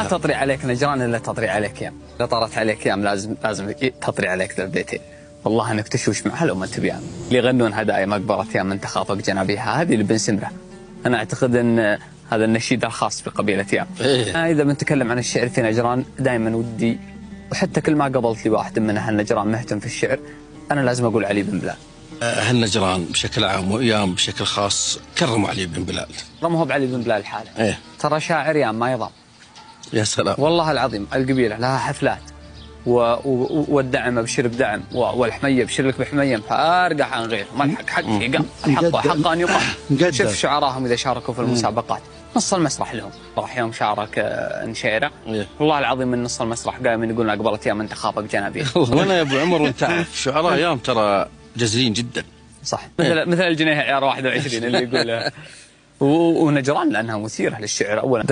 ما تطري عليك نجران الا تطري عليك يام، اذا طارت عليك يام لازم تطري عليك ذا البيتين. والله انك تشوش معها لو ما انت بيام. اللي يغنون هدايا مقبره يام انت خافق جنابيها، هذه لبن سمره. انا اعتقد ان هذا النشيد الخاص بقبيله يام. اذا بنتكلم عن الشعر في نجران دائما ودي، وحتى كل ما قبلت لي واحد من اهل نجران مهتم في الشعر انا لازم اقول علي بن بلال. أهل نجران بشكل عام وإيام بشكل خاص كرموا علي بن بلال. ترى ما هو بعلي بن بلال حاله. ترى شاعر يام ما يضام. يا سلام. والله العظيم القبيله لها حفلات والدعم ابشر بدعم والحميه ابشر لك بحميه فارقح عن غيره. ما الحق حق يقام، الحق حق ان يقام. شوف شعراهم اذا شاركوا في المسابقات نص المسرح لهم. راح يوم شارك نشيره والله العظيم من نص المسرح قايمين يقولون اقبلت يا من تخافق جنابيه. وانا يا ابو عمر وانت عارف شعراء ايام ترى جزرين جدا. صح. مثل الجنيه عيار 21 اللي يقول ونجران لانها مثيره للشعر اولا.